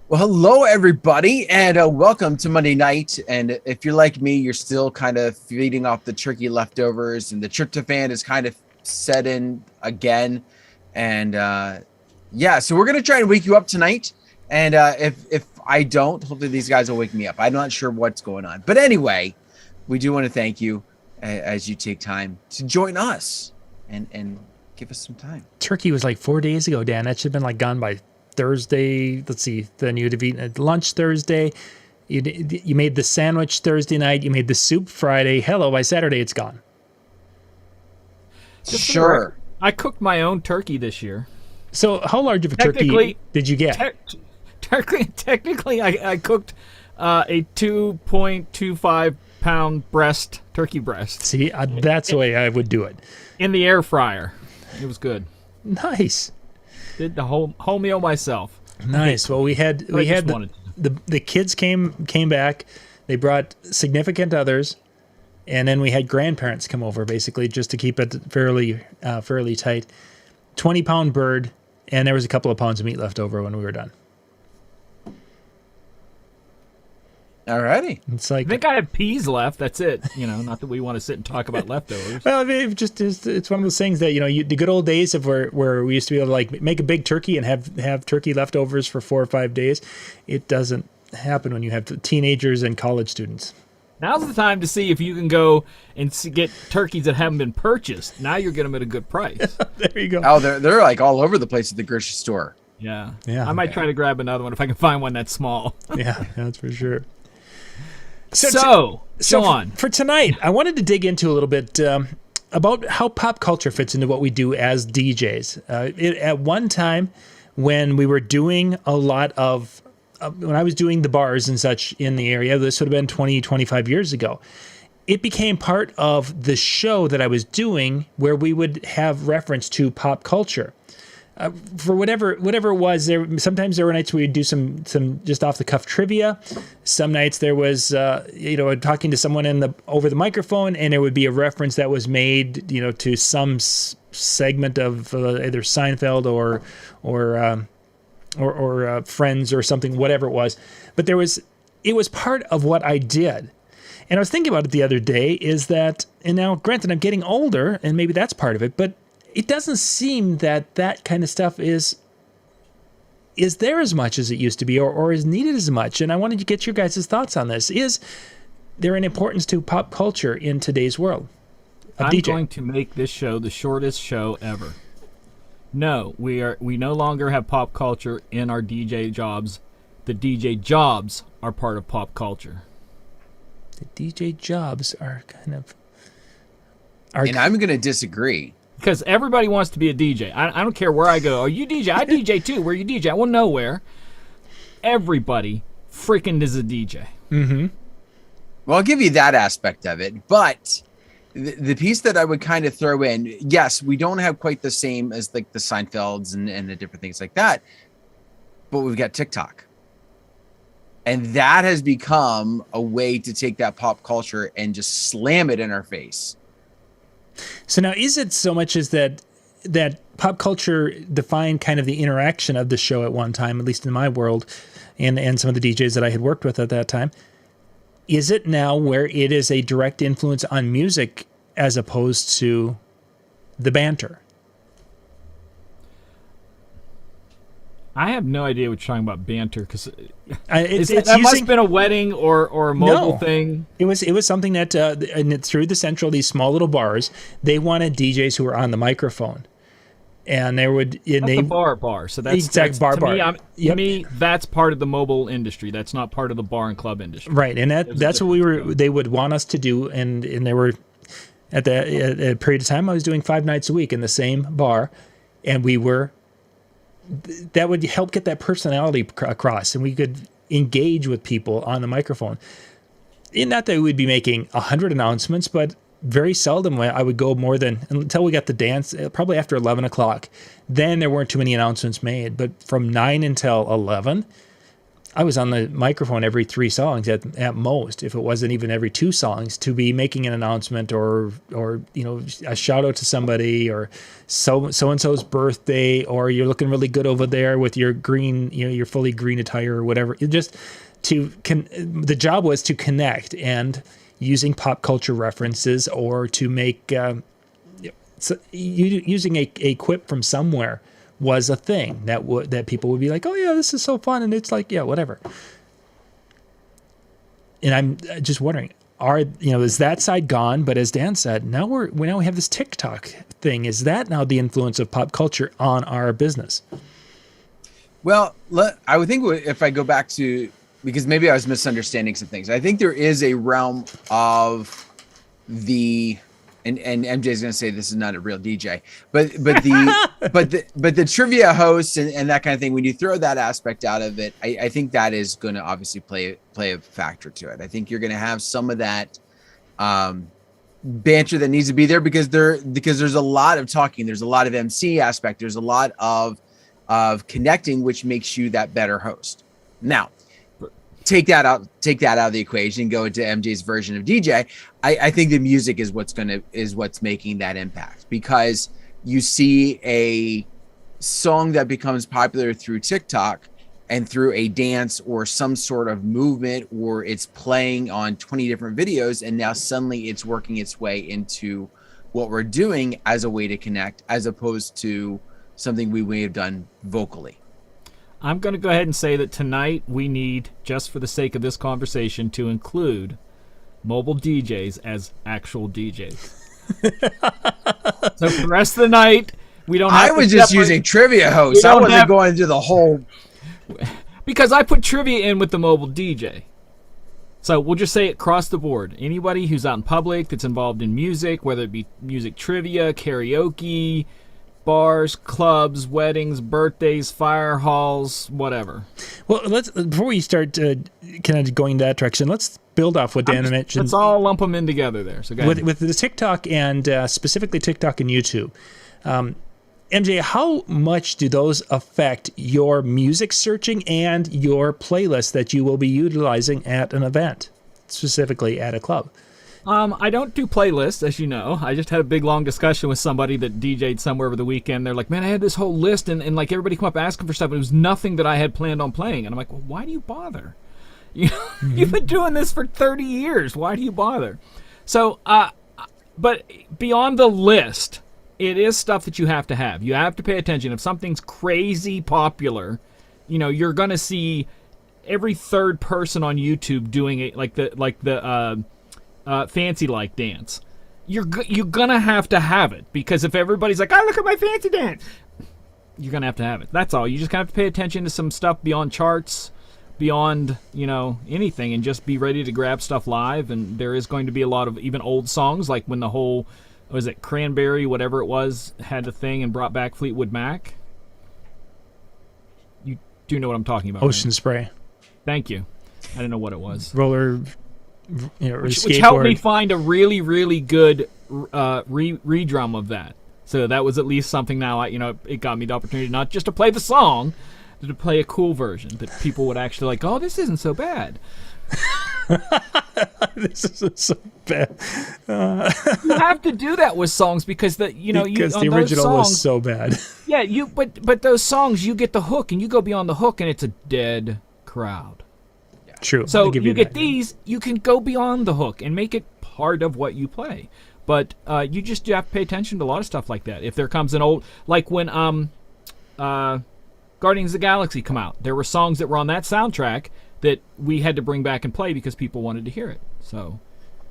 Well, hello everybody, and welcome to Monday night. And if you're like me, you're still kind of feeding off the turkey leftovers, and the tryptophan is kind of set in again. And yeah, so we're gonna try and wake you up tonight. And if I don't, hopefully these guys will wake me up. I'm not sure what's going on, but anyway, we do want to thank you as you take time to join us and give us some time. Turkey was like 4 days ago, Dan. That should have been like gone by Thursday. Let's see. Then you'd have eaten at lunch Thursday. You made the sandwich Thursday night. You made the soup Friday. Hello, by Saturday it's gone. Sure. I cooked my own turkey this year. So how large of a turkey did you get? Technically, I cooked a 2.25 pound turkey breast. See, that's the way I would do it. In the air fryer. It was good. Nice. Did the whole meal myself. Nice. Well, we had the kids came back. They brought significant others, and then we had grandparents come over basically just to keep it fairly tight. 20-pound bird, and there was a couple of pounds of meat left over when we were done. Alrighty. It's like I think I have peas left. That's it. Not that we want to sit and talk about leftovers. Well, it's one of those things that the good old days of where we used to be able to like make a big turkey and have turkey leftovers for 4 or 5 days. It doesn't happen when you have teenagers and college students. Now's the time to see if you can go and get turkeys that haven't been purchased. Now you're getting them at a good price. There you go. Oh, they're like all over the place at the grocery store. Yeah. Yeah. I might try to grab another one if I can find one that's small. Yeah, that's for sure. So Sean, for tonight, I wanted to dig into a little bit about how pop culture fits into what we do as DJs. At one time, when we were doing a lot of, when I was doing the bars and such in the area, this would have been 20, 25 years ago, it became part of the show that I was doing where we would have reference to pop culture. For whatever it was, sometimes there were nights where we'd do some just off the cuff trivia. Some nights there was talking to someone over the microphone, and there would be a reference that was made to some segment of either Seinfeld or Friends or something, whatever it was. But it was part of what I did. And I was thinking about it the other day. And now granted I'm getting older, and maybe that's part of it, but it doesn't seem that kind of stuff is there as much as it used to be or is needed as much. And I wanted to get your guys' thoughts on this. Is there an importance to pop culture in today's world? I'm going to make this show the shortest show ever. No, we no longer have pop culture in our DJ jobs. The DJ jobs are part of pop culture. The DJ jobs are kind of... And I'm going to disagree. Because everybody wants to be a DJ. I don't care where I go. Are you DJ? I DJ too. Where you DJ? Well, nowhere. Everybody freaking is a DJ. Mm-hmm. Well, I'll give you that aspect of it. But the piece that I would kind of throw in, yes, we don't have quite the same as like the Seinfelds and the different things like that. But we've got TikTok. And that has become a way to take that pop culture and just slam it in our face. So now, is it so much as that pop culture defined kind of the interaction of the show at one time, at least in my world, and some of the DJs that I had worked with at that time? Is it now where it is a direct influence on music as opposed to the banter? I have no idea what you're talking about, banter, because that must have been a wedding or a mobile thing. It was something that and through the Central, these small little bars, they wanted DJs who were on the microphone, and the bar. So that's exact bar. To me, that's part of the mobile industry. That's not part of the bar and club industry. Right, and that's what they would want us to do, and they were at a period of time I was doing 5 nights a week in the same bar, and that would help get that personality across, and we could engage with people on the microphone. Not that we'd be making 100 announcements, but very seldom I would go more than until we got the dance, probably after 11 o'clock. Then there weren't too many announcements made. But from 9 until 11, I was on the microphone every 3 songs at most, if it wasn't even every 2 songs, to be making an announcement or a shout out to somebody, or so and so's birthday, or you're looking really good over there with your green, your fully green attire or whatever. It just the job was to connect, and using pop culture references, or to make using a quip from somewhere was a thing that people would be like, oh yeah, this is so fun, and it's like, yeah, whatever. And I'm just wondering, is that side gone? But as Dan said, now we have this TikTok thing. Is that now the influence of pop culture on our business? Well, I would think if I go back to, because maybe I was misunderstanding some things. I think there is a realm of the. And MJ's going to say this is not a real DJ, but the trivia hosts and that kind of thing. When you throw that aspect out of it, I think that is going to obviously play a factor to it. I think you're going to have some of that banter that needs to be there because there's a lot of talking, there's a lot of MC aspect, there's a lot of connecting, which makes you that better host. Now, take that out of the equation, go into MJ's version of DJ. I think the music is what's making that impact, because you see a song that becomes popular through TikTok and through a dance or some sort of movement, or it's playing on 20 different videos, and now suddenly it's working its way into what we're doing as a way to connect, as opposed to something we may have done vocally. I'm going to go ahead and say that tonight we need, just for the sake of this conversation, to include mobile DJs as actual DJs. So for the rest of the night, we don't have I was just using trivia hosts. I wasn't going into the whole... Because I put trivia in with the mobile DJ. So we'll just say it across the board. Anybody who's out in public that's involved in music, whether it be music trivia, karaoke, bars, clubs, weddings, birthdays, fire halls, whatever. Well, before we start kind of going that direction, let's build off what Dan mentioned. Let's all lump them in together there. So go ahead. With the TikTok and specifically TikTok and YouTube, MJ, how much do those affect your music searching and your playlist that you will be utilizing at an event, specifically at a club? I don't do playlists, as you know. I just had a big, long discussion with somebody that DJ'd somewhere over the weekend. They're like, man, I had this whole list, and like everybody come up asking for stuff, and it was nothing that I had planned on playing. And I'm like, well, why do you bother? You've been doing this for 30 years. Why do you bother? So, but beyond the list, it is stuff that you have to have. You have to pay attention. If something's crazy popular, you're going to see every third person on YouTube doing it, like the fancy like dance. You're gonna have to have it, because if everybody's like, oh, look at my fancy dance, you're gonna have it. That's all. You just have to pay attention to some stuff beyond charts, beyond anything, and just be ready to grab stuff live. And there is going to be a lot of even old songs, like when the whole, was it Cranberry, whatever it was, had a thing and brought back Fleetwood Mac. You do know what I'm talking about, Ocean right? Spray. Thank you. I didn't know what it was. Roller, which helped me find a really, really good re-drum of that. So that was at least something. Now it got me the opportunity not just to play the song, but to play a cool version that people would actually like. Oh, this isn't so bad. This isn't so bad. You have to do that with songs, because the original songs, was so bad. Yeah, but those songs, you get the hook, and you go beyond the hook, and it's a dead crowd. True. So you get these, you can go beyond the hook and make it part of what you play. But you have to pay attention to a lot of stuff like that. If there comes an old, like when Guardians of the Galaxy come out, there were songs that were on that soundtrack that we had to bring back and play because people wanted to hear it. So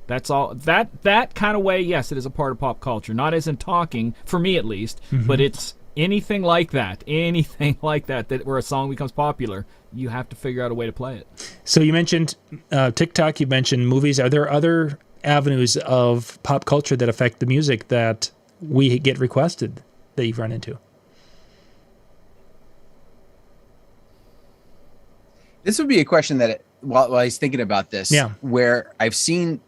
that's all. That kind of way, yes, it is a part of pop culture. Not as in talking, for me at least, but it's anything like that, that where a song becomes popular, you have to figure out a way to play it. So you mentioned TikTok, you mentioned movies. Are there other avenues of pop culture that affect the music that we get requested that you've run into? This would be a question that, while I was thinking about this, where I've seen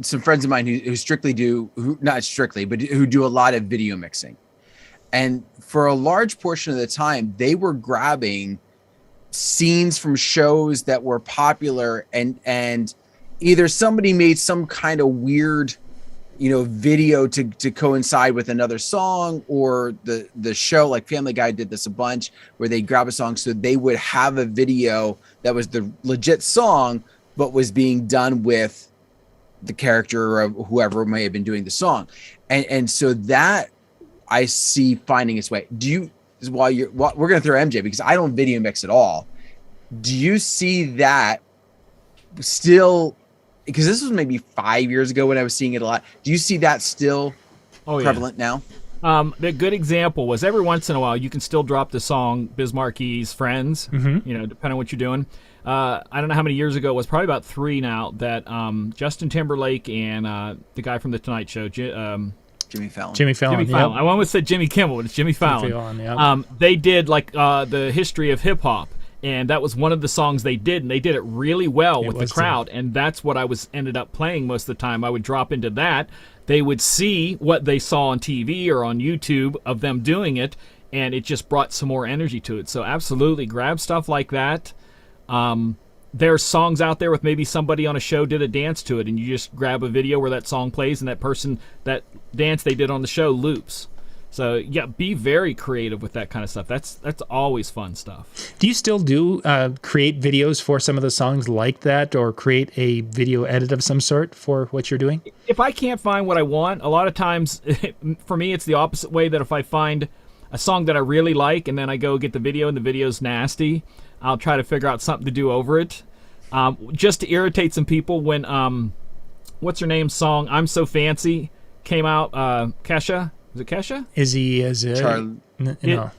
some friends of mine who strictly do, not strictly, but who do a lot of video mixing. And for a large portion of the time, they were grabbing scenes from shows that were popular, and either somebody made some kind of weird, video to coincide with another song, or the show, like Family Guy did this a bunch, where they grab a song so they would have a video that was the legit song but was being done with the character or whoever may have been doing the song. And so that I see finding its way. We're going to throw MJ, because I don't video mix at all. Do you see that still, because this was maybe 5 years ago when I was seeing it a lot. Do you see that still prevalent now? The good example was, every once in a while you can still drop the song Biz Marquis's Friends, depending on what you're doing. I don't know how many years ago it was, probably about 3 now, that Justin Timberlake and the guy from The Tonight Show, Jimmy Fallon. Jimmy Fallon. Yep. I almost said Jimmy Kimmel, but it's Jimmy Fallon. Yep. They did like the history of hip hop, and that was one of the songs they did, and they did it really well with the crowd. And that's what I ended up playing most of the time. I would drop into that. They would see what they saw on TV or on YouTube of them doing it, and it just brought some more energy to it. So absolutely, grab stuff like that. There's songs out there with maybe somebody on a show did a dance to it, and you just grab a video where that song plays and that dance they did on the show loops. So yeah, be very creative with that kind of stuff. That's always fun stuff. Do you still create videos for some of the songs like that, or create a video edit of some sort for what you're doing? If I can't find what I want, a lot of times for me it's the opposite way, that if I find a song that I really like and then I go get the video and the video's nasty, I'll try to figure out something to do over it, just to irritate some people. When what's her name's song "I'm So Fancy" came out, Kesha, was it Kesha? Izzy Azalea? No.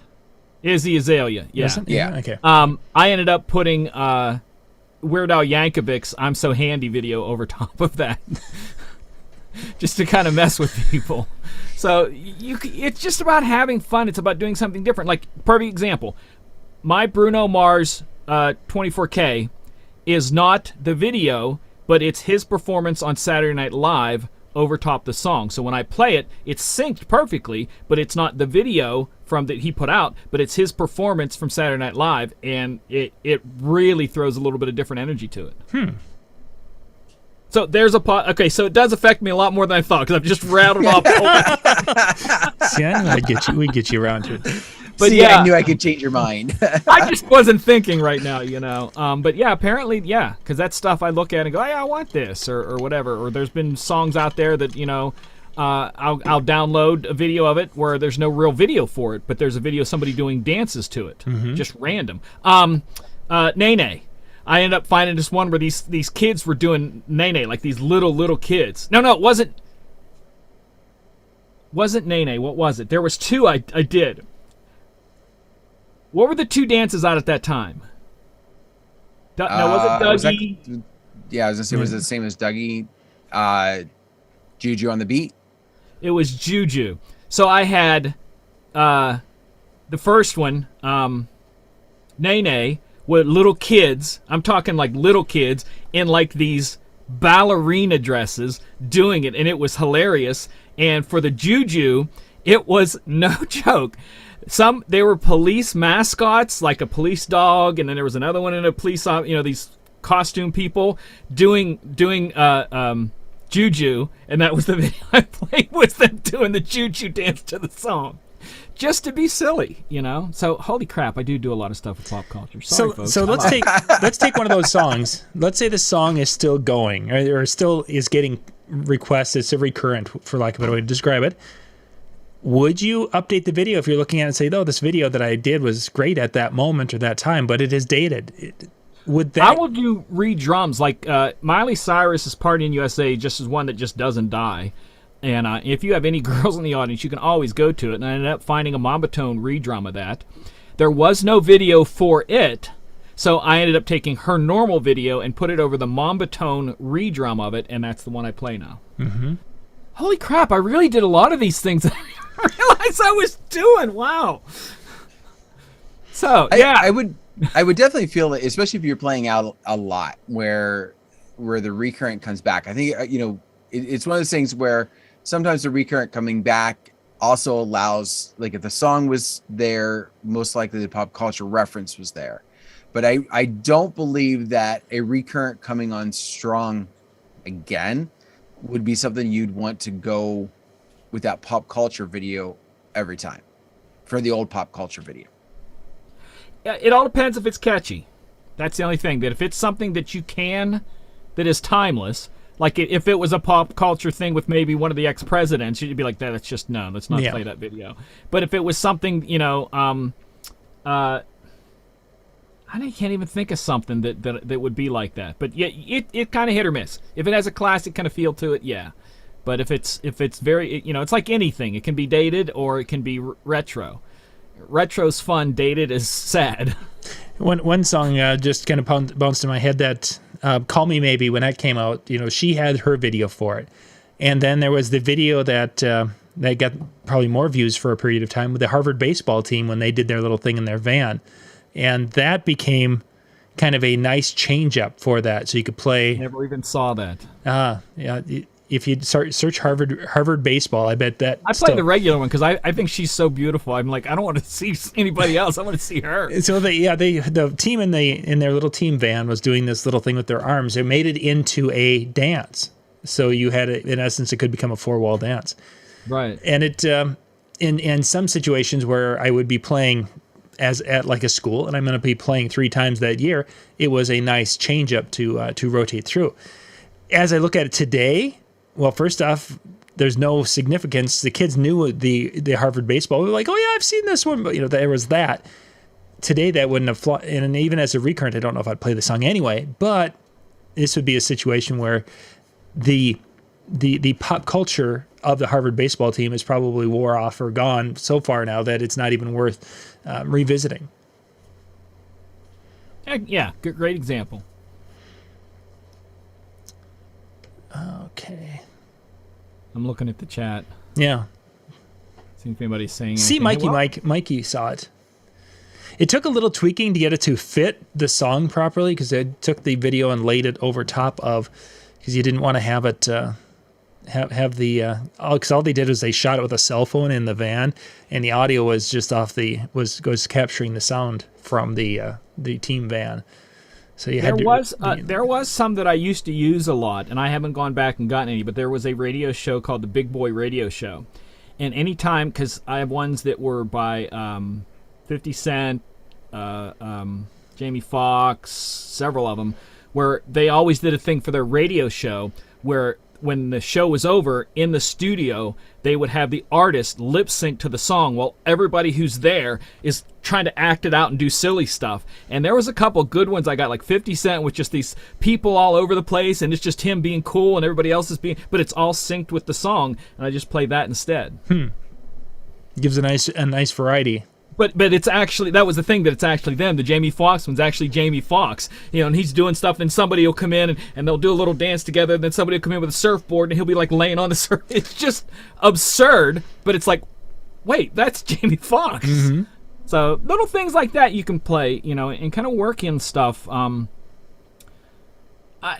Izzy Azalea, yeah. Yeah. Okay. I ended up putting Weird Al Yankovic's "I'm So Handy" video over top of that, just to kind of mess with people. So it's just about having fun. It's about doing something different. Like, perfect example, my Bruno Mars 24K is not the video, but it's his performance on Saturday Night Live over top the song. So when I play it, it's synced perfectly, but it's not the video that he put out, but it's his performance from Saturday Night Live, and it really throws a little bit of different energy to it. So there's okay, so it does affect me a lot more than I thought, because I've just rattled off. See, I knew we'd get you around to it. But See, I knew I could change your mind. I just wasn't thinking right now, But yeah, apparently, because that's stuff I look at and go, hey, I want this, or whatever. Or there's been songs out there that, I'll download a video of it where there's no real video for it, but there's a video of somebody doing dances to it, just random. Nene. I ended up finding this one where these kids were doing Nene, like these little kids. No, it wasn't Nene. What was it? There was 2 I did. What were the 2 dances out at that time? No, was it Dougie? I was gonna say, was it the same as Dougie? Juju on the beat? It was Juju. So I had the first one, Nene, with little kids. I'm talking like little kids in like these ballerina dresses doing it, and it was hilarious. And for the Juju, it was no joke. They were police mascots, like a police dog, and then there was another one in a police, these costume people doing Juju, and that was the video I played, was them doing the Juju dance to the song, just to be silly, So holy crap, I do a lot of stuff with pop culture. Sorry, folks. So let's take one of those songs. Let's say the song is still going, or still is getting requests. It's a recurrent, for lack of a better way to describe it. Would you update the video if you're looking at it and say, "Oh, this video that I did was great at that moment or that time, but it is dated"? Would that? I will do re-drums. Like Miley Cyrus's "Party in USA" just is one that just doesn't die. And if you have any girls in the audience, you can always go to it. And I ended up finding a Mambatone re-drum of that. There was no video for it, so I ended up taking her normal video and put it over the Mambatone re-drum of it, and that's the one I play now. Holy crap, I really did a lot of these things that I didn't realize I was doing. Wow. So, yeah. I would definitely feel that, especially if you're playing out a lot, where the recurrent comes back. I think, it's one of those things where sometimes the recurrent coming back also allows, like, if the song was there, most likely the pop culture reference was there. But I don't believe that a recurrent coming on strong again would be something you'd want to go with that pop culture video every time for the old pop culture video. It all depends if it's catchy. That's the only thing. That if it's something that that is timeless, like if it was a pop culture thing with maybe one of the ex-presidents, you'd be like, that's just, no, let's not play that video. But if it was something, I can't even think of something that would be like that. But yeah, it kind of hit or miss. If it has a classic kind of feel to it, yeah. But if it's very, it's like anything. It can be dated or it can be retro. Retro's fun. Dated is sad. One song just kind of bounced in my head, that "Call Me Maybe," when that came out. She had her video for it, and then there was the video that got probably more views for a period of time with the Harvard baseball team when they did their little thing in their van, and that became kind of a nice change up for that. So you could play. Never even saw that. Yeah. If you search Harvard baseball, I bet that I play the regular one because I think she's so beautiful. I'm like, I don't want to see anybody else. I want to see her. So the team in their little team van was doing this little thing with their arms. They made it into a dance. So you had in essence, it could become a 4-wall dance. Right. And it in some situations where I would be playing at like a school, and I'm going to be playing 3 times that year, it was a nice change up to rotate through. As I look at it today. Well, first off, there's no significance. The kids knew the Harvard baseball. They were like, oh, yeah, I've seen this one. But, there was that. Today, that wouldn't have flown. And even as a recurrent, I don't know if I'd play the song anyway. But this would be a situation where the pop culture of the Harvard baseball team is probably wore off or gone so far now that it's not even worth revisiting. Yeah, great example. Okay. I'm looking at the chat. Yeah. See if anybody's saying anything. See, Mikey saw it. It took a little tweaking to get it to fit the song properly because they took the video and laid it over top of, because you didn't want to have it have the because all they did was they shot it with a cell phone in the van, and the audio was just was capturing the sound from the team van. So there was some that I used to use a lot, and I haven't gone back and gotten any. But there was a radio show called the Big Boy Radio Show, and anytime, because I have ones that were by 50 Cent, Jamie Foxx, several of them, where they always did a thing for their radio show where when the show was over in the studio, they would have the artist lip sync to the song while everybody who's there is trying to act it out and do silly stuff. And there was a couple good ones I got, like 50 Cent with just these people all over the place, and it's just him being cool and everybody else is but it's all synced with the song, and I just played that instead. Gives a nice variety. But it's actually, that was the thing, that it's actually them. The Jamie Foxx one's actually Jamie Foxx. And he's doing stuff, and somebody will come in and they'll do a little dance together, and then somebody will come in with a surfboard and he'll be like laying on the surf. It's just absurd, but it's like, wait, that's Jamie Foxx. Mm-hmm. So little things like that you can play, and kind of work in stuff.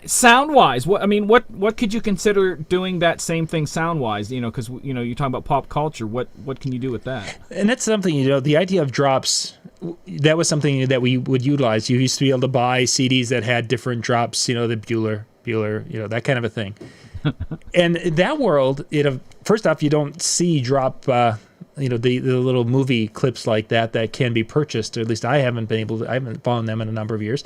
Sound-wise, what could you consider doing that same thing sound-wise? Because you're talking about pop culture. What can you do with that? And that's something, the idea of drops. That was something that we would utilize. You used to be able to buy CDs that had different drops. The Bueller, that kind of a thing. And in that world, first off, you don't see drop. The little movie clips like that can be purchased. Or at least I haven't found them in a number of years.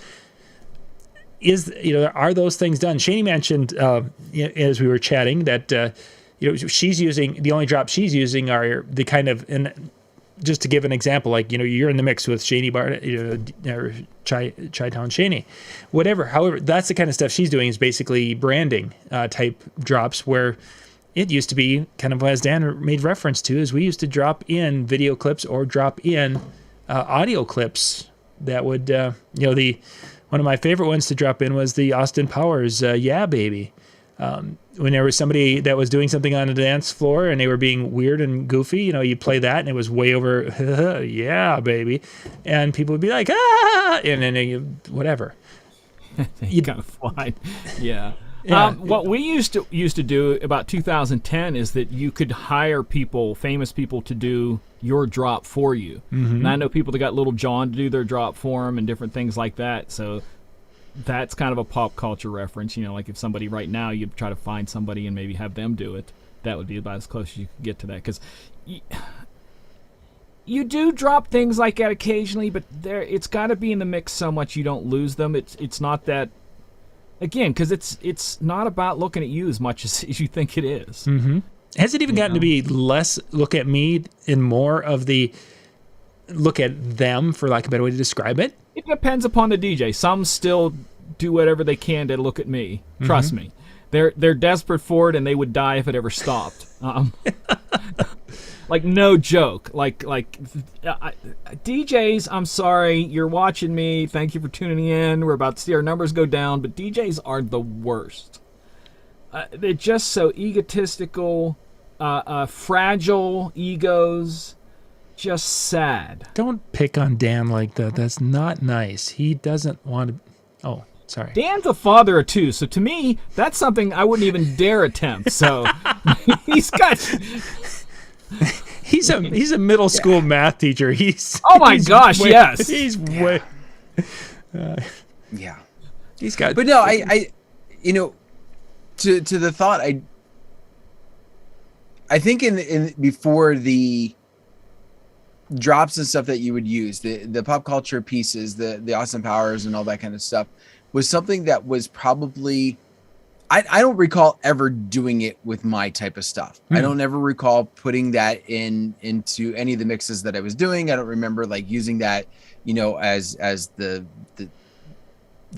Are those things done? Shani mentioned as we were chatting that she's using, the only drops she's using are the kind of, and just to give an example, like you're in the mix with Shani Barnett, or Chi-Town Shani, whatever. However, that's the kind of stuff she's doing, is basically branding type drops, where it used to be kind of, as Dan made reference to, is we used to drop in video clips or drop in audio clips that would one of my favorite ones to drop in was the Austin Powers Yeah Baby. When there was somebody that was doing something on a dance floor and they were being weird and goofy, you play that and it was way over, yeah, baby. And people would be like, ah, and then whatever. You kind of fly. Yeah. Yeah. What we used to do about 2010 is that you could hire people, famous people, to do your drop for you. And I know people that got Little John to do their drop for them and different things like that. So that's kind of a pop culture reference. You know, like if somebody right now, you'd try to find somebody and maybe have them do it. That would be about as close as you could get to that. Because you do drop things like that occasionally, but it's got to be in the mix so much you don't lose them. It's not that, again, because it's not about looking at you as much as you think it is. Has it even gotten to be less look at me and more of the look at them, for lack of a better way to describe it? It depends upon the DJ. Some still do whatever they can to look at me. Trust me. They're desperate for it, and they would die if it ever stopped. Like, no joke. Like DJs, I'm sorry, you're watching me. Thank you for tuning in. We're about to see our numbers go down, but DJs are the worst. They're just so egotistical, fragile egos, just sad. Don't pick on Dan like that. That's not nice. He doesn't want to... Oh, sorry. Dan's a father of two, so to me, that's something I wouldn't even dare attempt. So he's got... He's a middle school math teacher. He's gosh, way, yes. He's way... Yeah. He's got... But no, I you know, to the thought, I think in before the drops and stuff that you would use, the pop culture pieces, the Austin Powers and all that kind of stuff, was something that was probably, I don't recall ever doing it with my type of stuff. I don't ever recall putting that into any of the mixes that I was doing. I don't remember like using that, you know, as the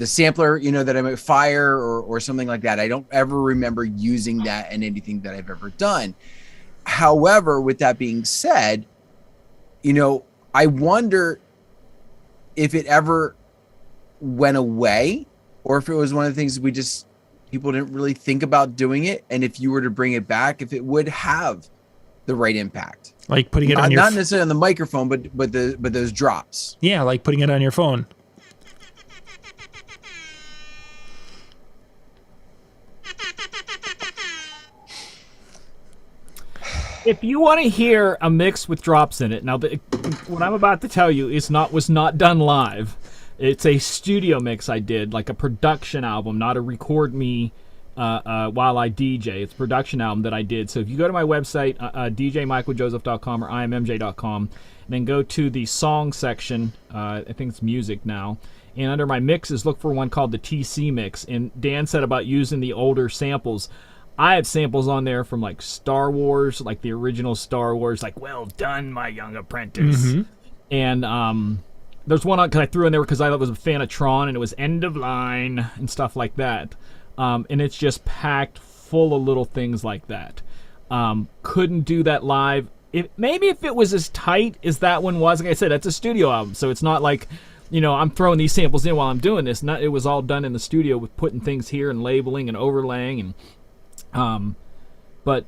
sampler, you know, that I might fire or something like that. I don't ever remember using that in anything that I've ever done. However, with that being said, you know, I wonder if it ever went away, or if it was one of the things people didn't really think about doing it, and if you were to bring it back, if it would have the right impact, like putting it on your not necessarily on the microphone, but those drops. Yeah, like putting it on your phone. If you want to hear a mix with drops in it, now what I'm about to tell you was not done live. It's a studio mix I did, like a production album, not a record me while I DJ. It's a production album that I did. So if you go to my website, djmichaeljoseph.com or immj.com, and then go to the song section, I think it's music now, and under my mixes, look for one called the TC mix. And Dan said about using the older samples. I have samples on there from like Star Wars, like the original Star Wars, like "Well done, my young apprentice." And there's one because I threw in there because I was a fan of Tron, and it was End of Line and stuff like that. And it's just packed full of little things like that. Couldn't do that live. Maybe if it was as tight as that one was, like I said, that's a studio album, so it's not like, you know, I'm throwing these samples in while I'm doing this. It was all done in the studio with putting things here and labeling and overlaying and. But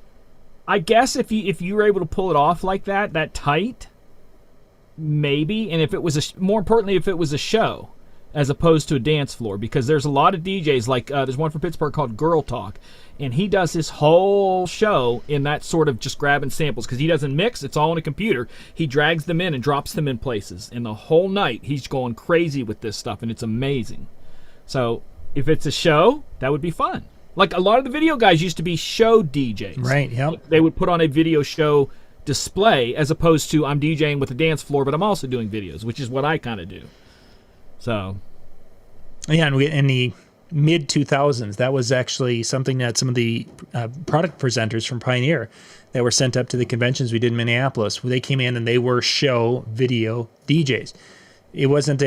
I guess if you were able to pull it off like that tight, maybe. And if it was more importantly, if it was a show as opposed to a dance floor, because there's a lot of DJs like there's one from Pittsburgh called Girl Talk, and he does his whole show in that sort of just grabbing samples because he doesn't mix. It's all on a computer. He drags them in and drops them in places, and the whole night he's going crazy with this stuff, and it's amazing. So if it's a show, that would be fun. Like a lot of the video guys used to be show DJs. Right, yep. They would put on a video show display as opposed to I'm DJing with a dance floor, but I'm also doing videos, which is what I kind of do. So. Yeah, and in the mid-2000s, that was actually something that some of the product presenters from Pioneer that were sent up to the conventions we did in Minneapolis, where they came in and they were show video DJs. It wasn't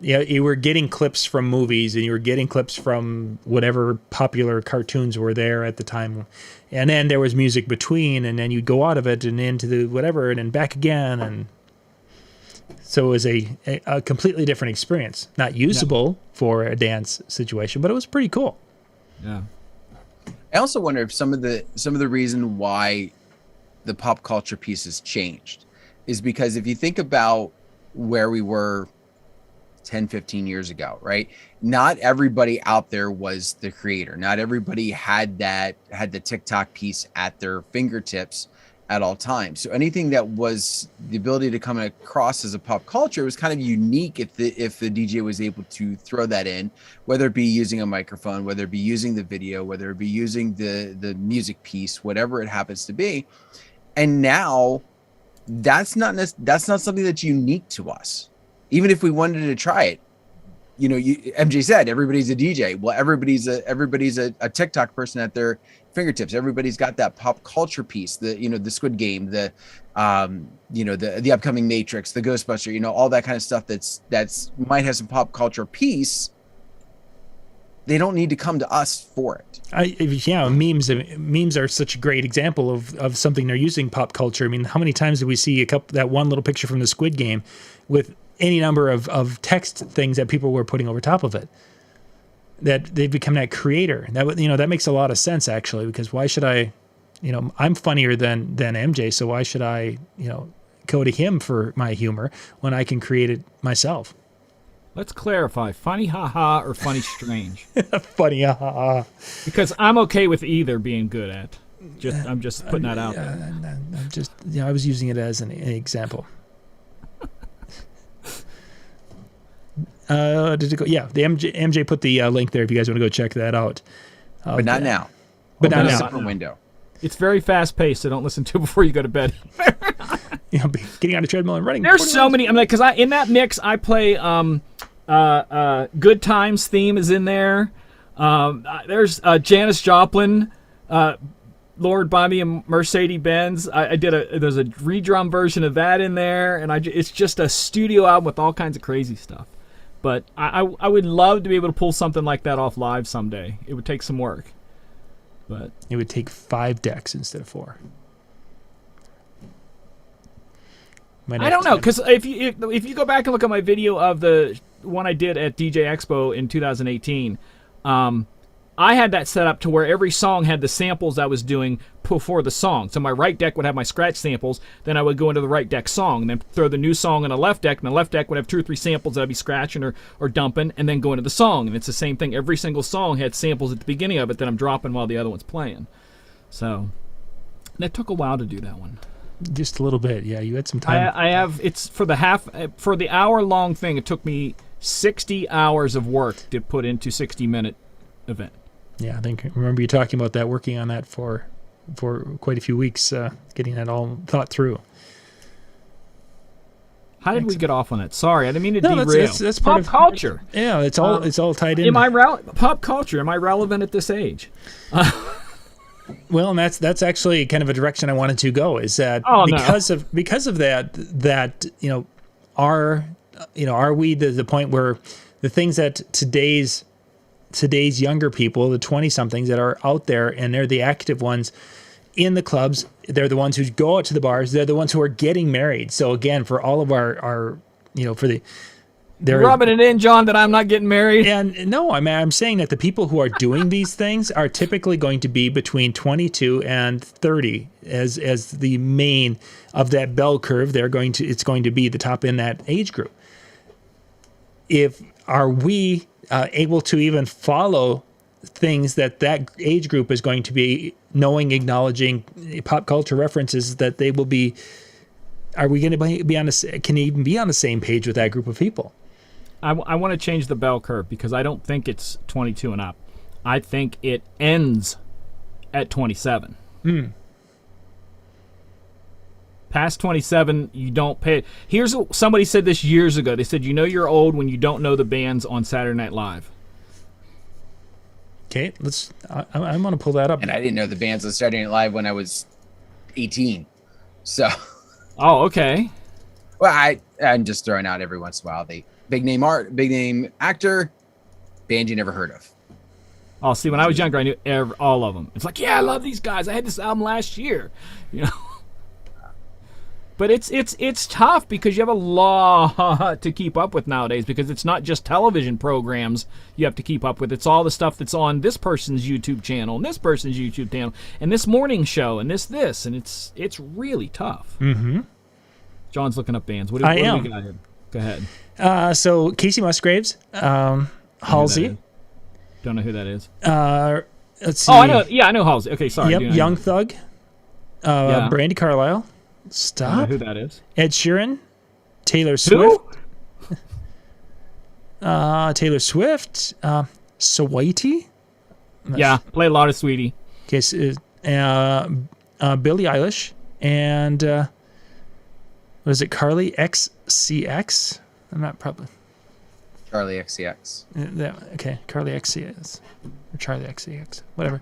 you were getting clips from movies and you were getting clips from whatever popular cartoons were there at the time. And then there was music between, and then you'd go out of it and into the whatever and then back again. And so it was a completely different experience. Not usable for a dance situation, but it was pretty cool. Yeah. I also wonder if some of the reason why the pop culture piece has changed is because if you think about where we were 10, 15 years ago, right? Not everybody out there was the creator. Not everybody had the TikTok piece at their fingertips at all times. So anything that was the ability to come across as a pop culture was kind of unique if the DJ was able to throw that in, whether it be using a microphone, whether it be using the video, whether it be using the music piece, whatever it happens to be. And now that's not something that's unique to us. Even if we wanted to try it, MJ said everybody's a DJ. Well, everybody's a TikTok person at their fingertips. Everybody's got that pop culture piece, the Squid Game, the upcoming Matrix, the Ghostbuster, all that kind of stuff that's might have some pop culture piece. They don't need to come to us for it. Memes are such a great example of something they're using pop culture. I mean, how many times did we see that one little picture from the Squid Game with any number of text things that people were putting over top of it, that they've become that creator? That makes a lot of sense, actually, because why should I, I'm funnier than MJ, so why should I, go to him for my humor when I can create it myself? Let's clarify, funny haha or funny strange? Funny haha. Because I'm okay with either being good at. I'm just putting that out there. I was using it as an example. Did it go? Yeah, the MJ put the link there if you guys want to go check that out. But not now. But not now. Separate window. It's very fast paced, so don't listen to it before you go to bed. Getting on a treadmill and running. There's so many. I'm like, because in that mix, I play Good Times theme is in there. There's Janis Joplin, Lord Bobby and Mercedes Benz. There's a redrum version of that in there, and it's just a studio album with all kinds of crazy stuff. But I would love to be able to pull something like that off live someday. It would take some work, but it would take 5 decks instead of 4. I don't know, because if you go back and look at my video of the one I did at DJ Expo in 2018, I had that set up to where every song had the samples I was doing before the song. So my right deck would have my scratch samples, then I would go into the right deck song, and then throw the new song in the left deck, and the left deck would have 2 or 3 samples that I'd be scratching or dumping, and then go into the song. And it's the same thing. Every single song had samples at the beginning of it that I'm dropping while the other one's playing. So it took a while to do that one. Just a little bit, yeah. You had some time. I have. It's for the hour-long thing. It took me 60 hours of work to put into 60-minute event. Yeah, I remember you talking about that, working on that for quite a few weeks, getting that all thought through. How did we get off on that? Sorry, I didn't mean to derail. That's part of culture. Yeah, it's all tied in. Pop culture? Am I relevant at this age? Well, and that's actually kind of a direction I wanted to go. Is that because of that are we the point where the things that today's younger people, the 20-somethings that are out there, and they're the active ones in the clubs, they're the ones who go out to the bars, they're the ones who are getting married. So again, for all of our they're rubbing it in, John, that I'm not getting married. And no, I'm saying that the people who are doing these things are typically going to be between 22 and 30 as the main of that bell curve. It's going to be the top in that age group. Are we able to even follow things that age group is going to be knowing, acknowledging pop culture references that they will be? Are we going to be can even be on the same page with that group of people? I want to change the bell curve because I don't think it's 22 and up. I think it ends at 27. Past 27, you don't pay. Somebody said this years ago. They said, you're old when you don't know the bands on Saturday Night Live. Okay, I'm going to pull that up. And I didn't know the bands on Saturday Night Live when I was 18. So. Oh, okay. Well, I'm just throwing out every once in a while. Big name actor, band you never heard of. Oh, see, when I was younger, I knew all of them. It's like, yeah, I love these guys. I had this album last year, But it's tough because you have a lot to keep up with nowadays, because it's not just television programs you have to keep up with. It's all the stuff that's on this person's YouTube channel and this person's YouTube channel and this morning show and this, and it's really tough. Mm-hmm. John's looking up bands. What I do am. we got here? Go ahead. So Casey Musgraves, Halsey. Don't know who that is. Let's see. Oh, I know. Yeah, I know Halsey. Okay, sorry. Yep, Young Thug. Yeah. Brandy Carlisle. I Stop. don't know who that is. Ed Sheeran. Taylor Swift. Who? Taylor Swift. Saweetie. Yeah, play a lot of Sweetie. Okay, so, Billie Eilish. And what is it? Carly XCX? I'm not probably. Charlie XCX. Okay, Carly XCX. Or Charlie XCX. Whatever.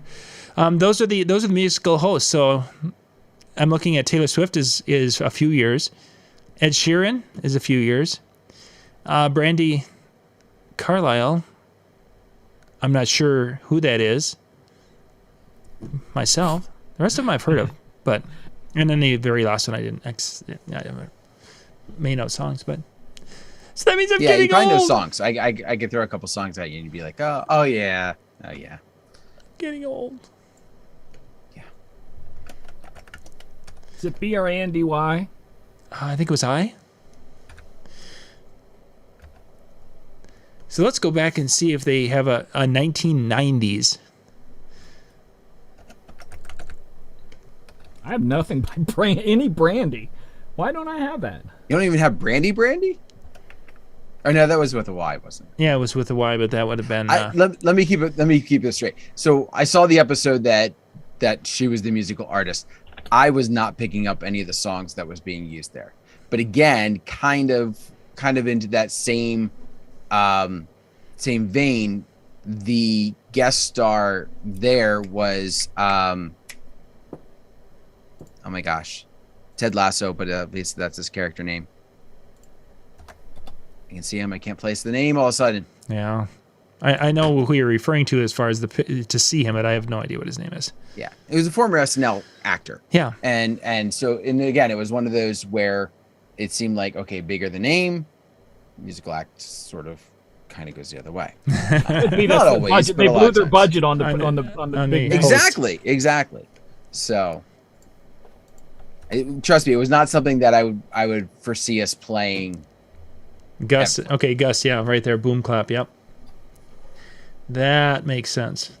Those are the musical hosts. So I'm looking at Taylor Swift is a few years. Ed Sheeran is a few years. Brandy Carlisle, I'm not sure who that is myself. The rest of them I've heard of, but and then the very last one I may know songs, but so that means I'm getting you probably old. know songs. I could throw a couple songs at you and you'd be like, oh yeah. Getting old. Yeah. Is it Brandy? I think it was I. So let's go back and see if they have a 1990s. I have nothing by any Brandy. Why don't I have that? You don't even have Brandy? Oh no, that was with a Y, wasn't it? Yeah, it was with a Y, but that would have been. Let me keep it straight. So I saw the episode that she was the musical artist. I was not picking up any of the songs that was being used there. But again, kind of into that same vein, the guest star there was oh my gosh, Ted Lasso, but at least that's his character name. I can see him. I can't place the name all of a sudden. Yeah. I know who you're referring to as far as to see him, but I have no idea what his name is. Yeah. It was a former SNL actor. Yeah. And so, and again, it was one of those where it seemed like, okay, bigger the name, musical act sort of kind of goes the other way. Not always. They blew their budget on the big Exactly. So trust me, it was not something that I would foresee us playing. Gus. Ever. Okay, Gus. Yeah, right there. Boom clap. Yep. That makes sense.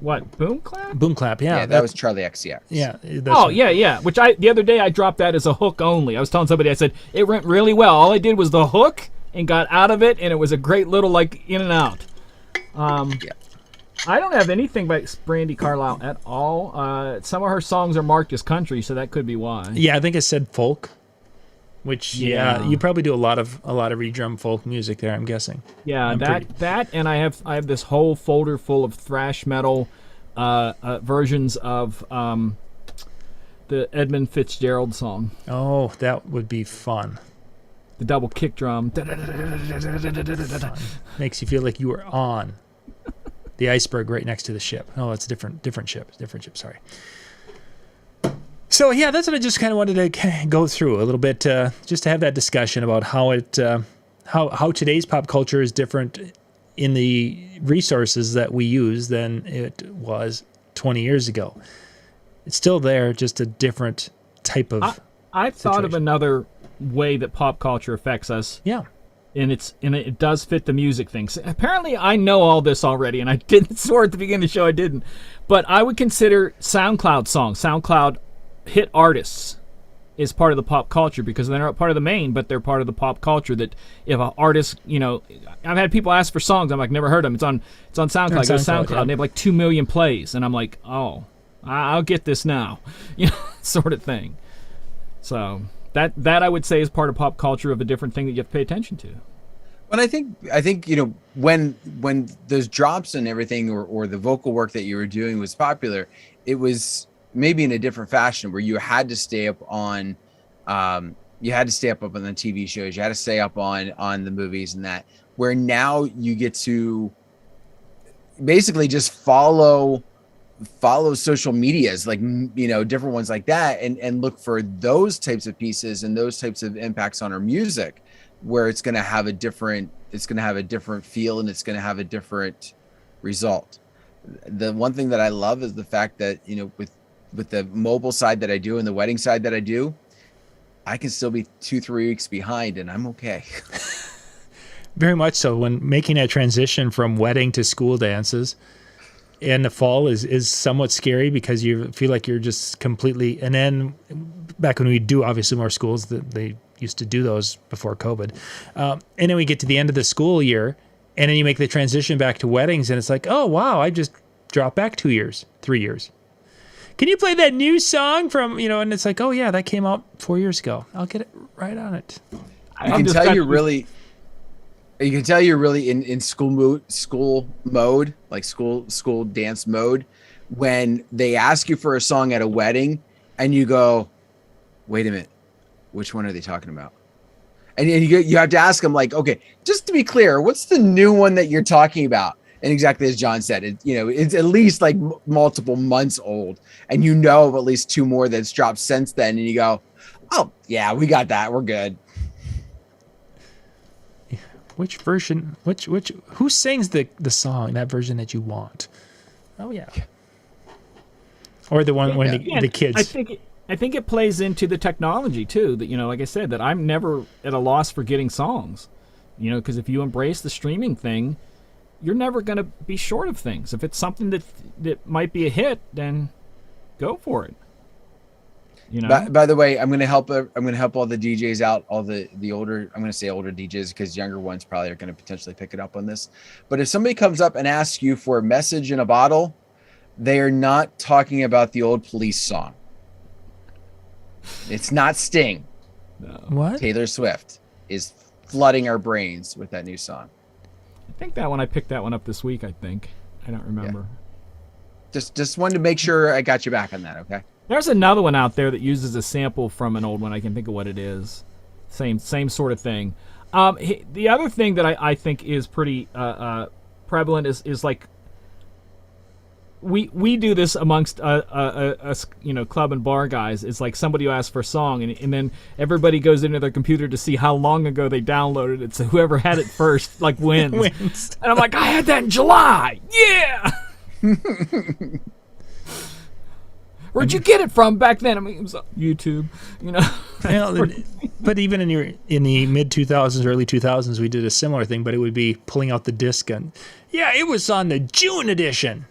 What? Boom clap? Boom clap. Yeah. Yeah, that was Charlie XCX. Yeah. Yeah. Which the other day I dropped that as a hook only. I was telling somebody, I said it went really well. All I did was the hook and got out of it, and it was a great little like in and out. Yeah. I don't have anything by Brandy Carlisle at all. Some of her songs are marked as country, so that could be why. Yeah, I think it said folk. Which you probably do a lot of redrum folk music there, I'm guessing. Yeah, that and I have this whole folder full of thrash metal versions of the Edmund Fitzgerald song. Oh, that would be fun. The double kick drum. Makes you feel like you were on the iceberg right next to the ship. Oh, it's different ship. Sorry. So yeah, that's what I just kind of wanted to go through a little bit, just to have that discussion about how how today's pop culture is different in the resources that we use than it was 20 years ago. It's still there, just a different type of. I've thought of another way that pop culture affects us. Yeah. And it does fit the music thing. So apparently, I know all this already, and I didn't swear at the beginning of the show I didn't. But I would consider SoundCloud songs, SoundCloud hit artists, is part of the pop culture because they're not part of the main, but they're part of the pop culture. That if an artist, I've had people ask for songs, I'm like, never heard them. It's on SoundCloud. Go to SoundCloud, yeah. and they have like 2 million plays, and I'm like, oh, I'll get this now, sort of thing. So that I would say is part of pop culture of a different thing that you have to pay attention to. But I think when those drops and everything or the vocal work that you were doing was popular, it was maybe in a different fashion where you had to stay up on the TV shows, you had to stay up on the movies and that, where now you get to basically just follow social medias, like, different ones like that, and look for those types of pieces and those types of impacts on our music, where it's going to have a different feel and it's going to have a different result. The one thing that I love is the fact that, with the mobile side that I do and the wedding side that I do, I can still be 2-3 weeks behind, and I'm okay. Very much so. When making that transition from wedding to school dances in the fall is somewhat scary because you feel like you're just completely. And then back when we do obviously more schools, that they used to do those before COVID, and then we get to the end of the school year, and then you make the transition back to weddings, and it's like, oh wow, I just dropped back 2 years, 3 years. Can you play that new song from, and it's like, oh yeah, that came out 4 years ago. I'll get it right on it. You can tell you're really in school mode, like school dance mode, when they ask you for a song at a wedding and you go, wait a minute, which one are they talking about? And you have to ask them, like, okay, just to be clear, what's the new one that you're talking about? And exactly as John said, it's at least like multiple months old, and of at least 2 more that's dropped since then, and you go, oh yeah, we got that, we're good. Which version? Who sings the song? That version that you want? Oh yeah. Or the one when the kids. I think it plays into the technology too. That like I said, that I'm never at a loss for getting songs. Because if you embrace the streaming thing, you're never going to be short of things. If it's something that might be a hit, then go for it. By the way, I'm going to help all the DJs out, all the older, I'm going to say older DJs because younger ones probably are going to potentially pick it up on this. But if somebody comes up and asks you for a message in a bottle, they are not talking about the old Police song. It's not Sting. No. What? Taylor Swift is flooding our brains with that new song. I think I picked that one up this week. I don't remember. Yeah. Just wanted to make sure I got you back on that. Okay. There's another one out there that uses a sample from an old one. I can think of what it is. Same sort of thing. The other thing that I think is pretty prevalent is like we do this amongst us, club and bar guys. It's like somebody who asks for a song, and then everybody goes into their computer to see how long ago they downloaded it. So whoever had it first, like, wins. And I'm like, I had that in July. Yeah. Where'd you get it from back then? I mean, it was YouTube. But even in the mid 2000s, early 2000s, we did a similar thing. But it would be pulling out the disc and it was on the June edition.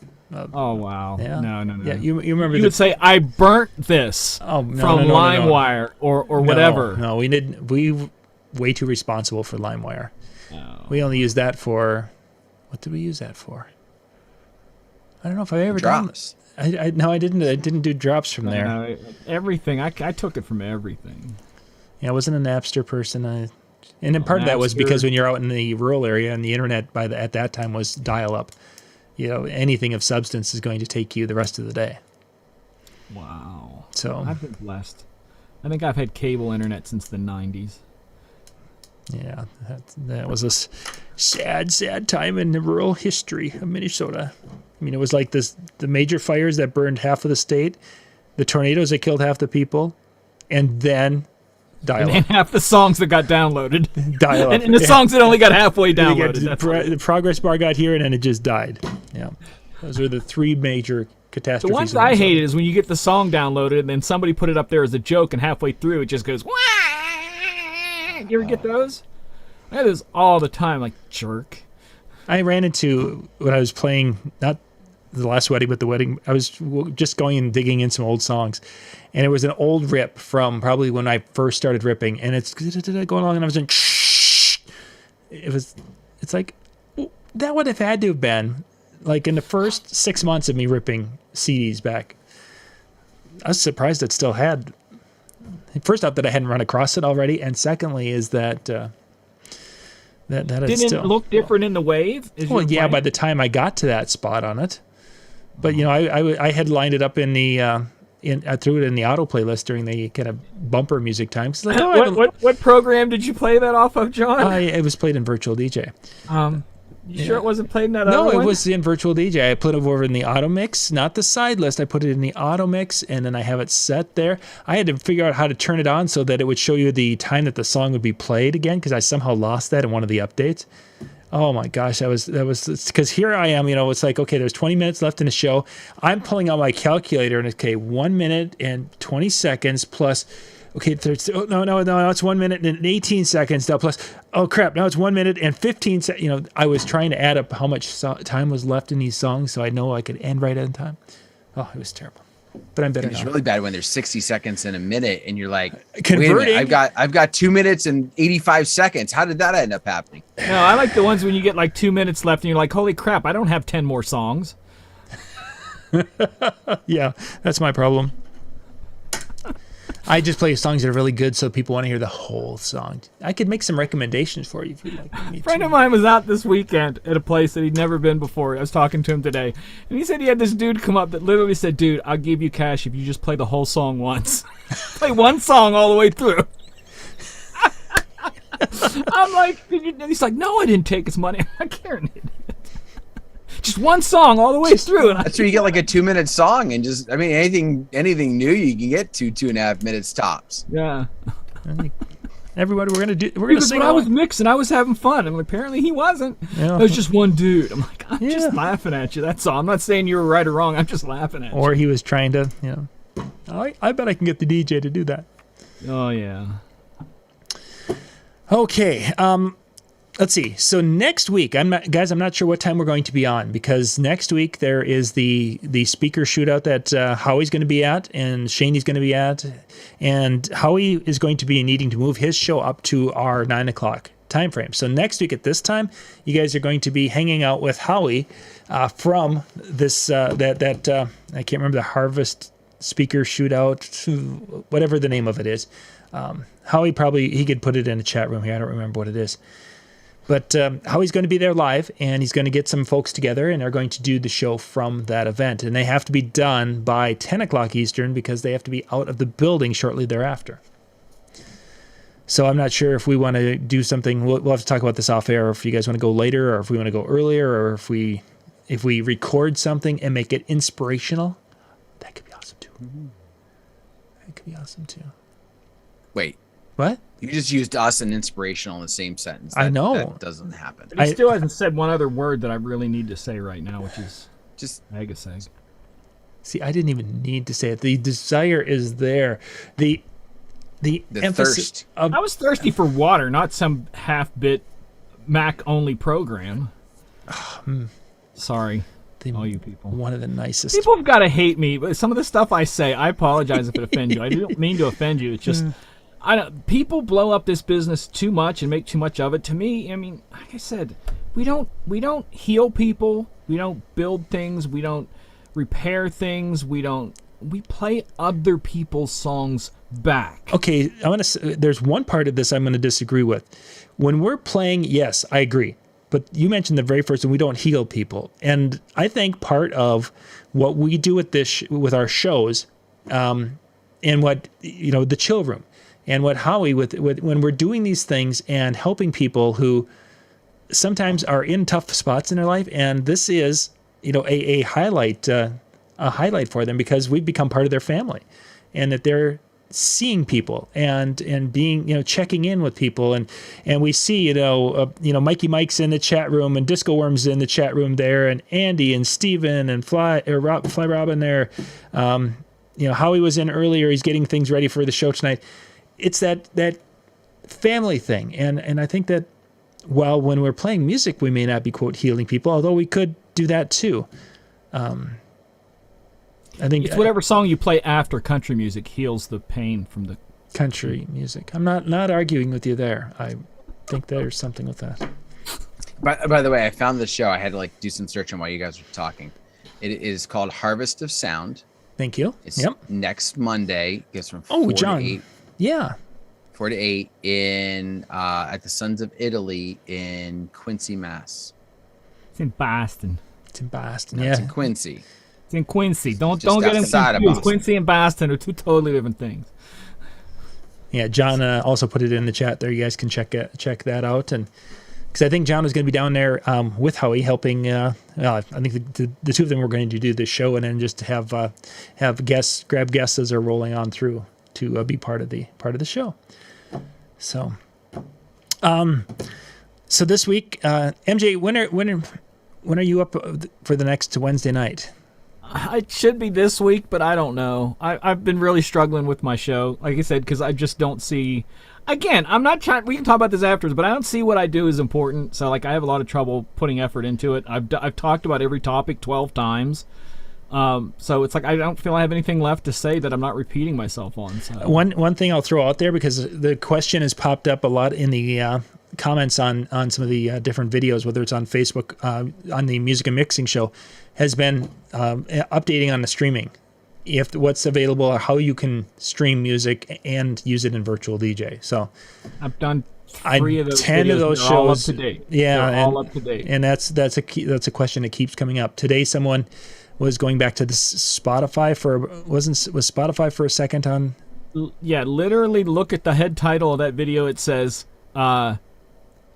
Oh wow! Yeah. No. Yeah, you remember? You would say I burnt this from LimeWire or whatever. No, we didn't. We way too responsible for LimeWire. Oh. We only used that for. What did we use that for? I don't know if I ever drops. No, I didn't. I didn't do drops from there. No, everything. I took it from everything. Yeah, I wasn't a Napster person. And then part of that was because when you're out in the rural area and the internet at that time was dial-up. Anything of substance is going to take you the rest of the day. Wow. So I've been blessed. I think I've had cable internet since the 90s. Yeah, that was a sad time in the rural history of Minnesota. I mean, it was like the major fires that burned half of the state, the tornadoes that killed half the people, and then dial-up. And half the songs that got downloaded. Dial-up. And the songs that only got halfway downloaded. The progress bar got here, and then it just died. Yeah. Those are the 3 major catastrophes. The ones I hated is when you get the song downloaded, and then somebody put it up there as a joke, and halfway through it just goes, wah! You ever get those? I had those all the time, like, jerk. I ran into, when I was playing, not the last wedding, but the wedding, I was just going and digging in some old songs. And it was an old rip from probably when I first started ripping, and it's going along, and I was doing. It's like that would have had to have been like in the first 6 months of me ripping CDs back. I was surprised it still had. First off, that I hadn't run across it already, and secondly is that that didn't it look different in the wave? Well, yeah, by the time I got to that spot on it, but I had lined it up in the. I threw it in the auto playlist during the kind of bumper music time. Like, what program did you play that off of, John? It was played in Virtual DJ. You sure it wasn't played in that No, other it one? was in Virtual DJ. I put it over in the auto mix, not the side list. I put it in the auto mix, and then I have it set there. I had to figure out how to turn it on so that it would show you the time that the song would be played again, because I somehow lost that in one of the updates. Oh my gosh, that was because here I am, it's like, okay, there's 20 minutes left in the show. I'm pulling out my calculator and 1 minute and 20 seconds plus Okay, no, it's 1 minute and 18 seconds now plus. Oh crap! Now it's 1 minute and 15 seconds. You know, I was trying to add up how much time was left in these songs, so I know I could end right on time. Oh, it was terrible. But I'm better now. It's really bad when there's 60 seconds in a minute, and you're like, converting. Wait a minute, I've got 2 minutes and 85 seconds. How did that end up happening? No, I like the ones when you get like 2 minutes left, and you're like, holy crap! I don't have 10 more songs. Yeah, that's my problem. I just play songs that are really good so people want to hear the whole song. I could make some recommendations for you if you'd like. A friend of mine was out this weekend at a place that he'd never been before. I was talking to him today, and he said he had this dude come up that literally said, dude, I'll give you cash if you just play the whole song once. Play one song all the way through. I'm like, he's like, no, I didn't take his money. I can't. Just one song all the way through. And that's where you get like a 2 minute song, and just, I mean, anything new you can get to 2.5 minutes tops. Yeah. Everybody, we're gonna sing. When I was mixing, I was having fun, and apparently he wasn't. Yeah. It was just one dude. I'm like, I'm just laughing at you. That's all. I'm not saying you were right or wrong. I'm just laughing at you. Or he was trying to, I bet I can get the DJ to do that. Oh yeah. Okay. Let's see. So next week, I'm not sure what time we're going to be on, because next week there is the speaker shootout that Howie's going to be at and Shaney's going to be at, and Howie is going to be needing to move his show up to our 9 o'clock time frame. So next week at this time, you guys are going to be hanging out with Howie from this I can't remember, the Harvest Speaker Shootout, whatever the name of it is. Howie he could put it in the chat room here. I don't remember what it is. But Howie's going to be there live, and he's going to get some folks together, and they're going to do the show from that event. And they have to be done by 10 o'clock Eastern, because they have to be out of the building shortly thereafter. So I'm not sure if we want to do something. We'll have to talk about this off air, or if you guys want to go later, or if we want to go earlier, or if we record something and make it inspirational. That could be awesome too. That could be awesome too. Wait. What? You just used us and inspirational in the same sentence. I know. That doesn't happen. But he still hasn't said one other word that I really need to say right now, which is just egg. See, I didn't even need to say it. The desire is there. The emphasis. Thirst. I was thirsty for water, not some half-bit Mac-only program. Sorry. All you people. One of the nicest. People have got to hate me, but some of the stuff I say, I apologize if it offends you. I don't mean to offend you. It's just... people blow up this business too much and make too much of it. To me, I mean, like I said, we don't heal people. We don't build things. We don't repair things. We play other people's songs back. Okay, there's one part of this I'm going to disagree with. When we're playing, yes, I agree. But you mentioned the very first one, we don't heal people. And I think part of what we do with with our shows, and what, the chill room, and what Howie, with when we're doing these things and helping people who sometimes are in tough spots in their life, and this is, a highlight for them, because we've become part of their family, and that they're seeing people and being, checking in with people, and we see, Mikey Mike's in the chat room, and Disco Worm's in the chat room there, and Andy and Steven and Fly Robin there. Howie was in earlier. He's getting things ready for the show tonight. It's that family thing, and I think that while when we're playing music, we may not be, quote, healing people, although we could do that too. I think it's whatever song you play after country music heals the pain from the country music. I'm not arguing with you there. I think there's something with that. By the way, I found the show. I had to do some searching while you guys were talking. It is called Harvest of Sound. Thank you. It's next Monday. It goes from 4 to 8. Yeah. 4 to 8 in at the Sons of Italy in Quincy, Mass. It's in Boston. It's in Boston. It's in Quincy. It's in Quincy. Don't get him confused. Quincy and Boston are two totally different things. Yeah, John also put it in the chat there. You guys can check that out, and because I think John was going to be down there with Howie helping. I think the two of them were going to do this show, and then just have grab guests as they're rolling on through to be part of the show. So, so this week, MJ, when are you up for the next Wednesday night? It should be this week, but I don't know. I've been really struggling with my show, like I said, because I just don't see. Again, I'm not trying. We can talk about this afterwards, but I don't see what I do as important. So, like, I have a lot of trouble putting effort into it. I've talked about every topic 12 times. So it's like I don't feel I have anything left to say that I'm not repeating myself on. So. One thing I'll throw out there, because the question has popped up a lot in the comments on some of the different videos, whether it's on Facebook, on the Music and Mixing show, has been updating on the streaming. If what's available or how you can stream music and use it in virtual DJ. So I've done 3 of those 10 videos, of those shows all up to date. Yeah, they're all up to date. And that's a question that keeps coming up. Today someone was going back to the Spotify was Spotify for a second on. Yeah, literally look at the head title of that video. It says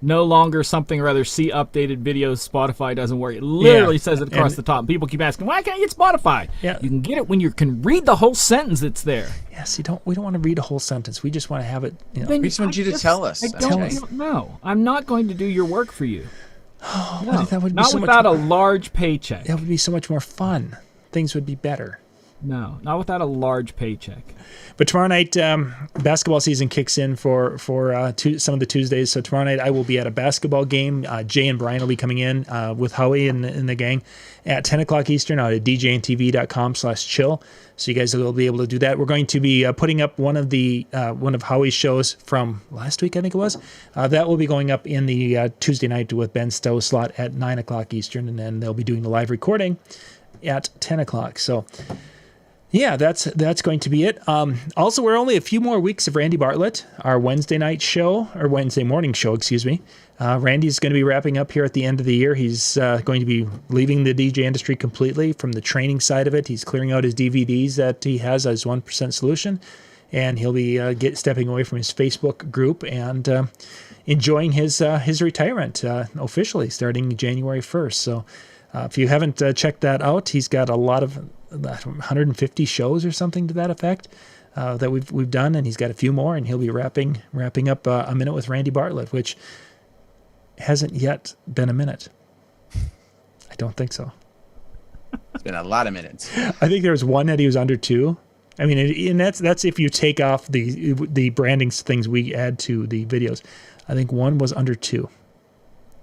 no longer something or other, see updated videos, Spotify doesn't work. It literally says it across the top. People keep asking, why can't I get Spotify? Yeah. You can get it when you can read the whole sentence that's there. Yes, we don't want to read a whole sentence. We just want to have it. We just want you to tell us. I don't know. I'm not going to do your work for you. Oh, No, that would be not so without much, a large paycheck. that would be so much more fun. Things would be better. No, not without a large paycheck. But tomorrow night, basketball season kicks in for some of the Tuesdays. So tomorrow night I will be at a basketball game. Jay and Brian will be coming in with Howie and the gang at 10 o'clock Eastern out at DJNTV.com/chill. So you guys will be able to do that. We're going to be putting up one of Howie's shows from last week, I think it was. That will be going up in the Tuesday night with Ben Stowe slot at 9 o'clock Eastern, and then they'll be doing the live recording at 10 o'clock. So yeah, that's going to be it. Also, we're only a few more weeks of Randy Bartlett, our Wednesday morning show, excuse me. Randy's going to be wrapping up here at the end of the year. He's going to be leaving the DJ industry completely from the training side of it. He's clearing out his DVDs that he has as 1% Solution, and he'll be stepping away from his Facebook group and enjoying his retirement officially starting January 1st. So if you haven't checked that out, he's got a lot of 150 shows or something to that effect that we've done, and he's got a few more, and he'll be wrapping up a minute with Randy Bartlett, which hasn't yet been a minute. I don't think so. It's been a lot of minutes. I think there was one that he was under 2. I mean, and that's if you take off the branding things we add to the videos. I think one was under 2.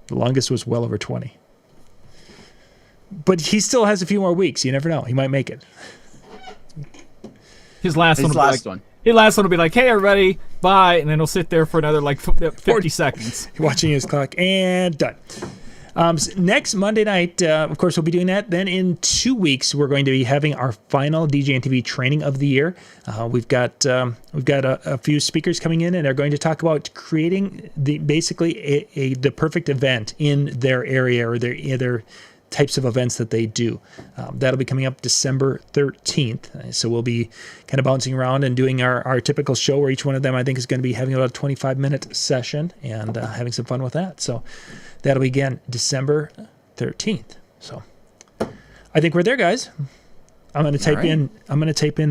The longest was well over 20. But he still has a few more weeks. You never know. He might make it. His last one will be like, hey, everybody, bye. And then he'll sit there for another, 50 seconds. Watching his clock, and done. Next Monday night, of course, we'll be doing that. Then in 2 weeks, we're going to be having our final DJNTV training of the year. We've got a few speakers coming in, and they're going to talk about creating the perfect event in their area or their types of events that they do. That'll be coming up December 13th. So we'll be kind of bouncing around and doing our typical show where each one of them, I think, is going to be having about a 25-minute session and having some fun with that. So that'll be, again, December 13th. So I think we're there, guys. I'm going to type in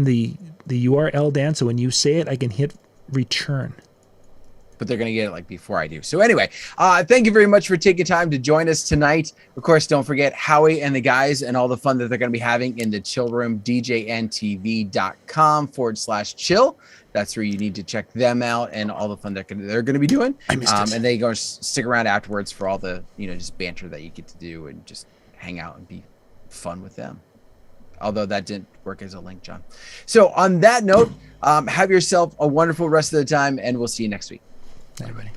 the URL, Dan, so when you say it, I can hit return. But they're going to get it before I do. So anyway, thank you very much for taking time to join us tonight. Of course, don't forget Howie and the guys and all the fun that they're going to be having in the chill room, DJNTV.com/chill. That's where you need to check them out and all the fun they're going to be doing. I missed it. And they go stick around afterwards for all the, just banter that you get to do and just hang out and be fun with them. Although that didn't work as a link, John. So on that note, have yourself a wonderful rest of the time, and we'll see you next week. Everybody.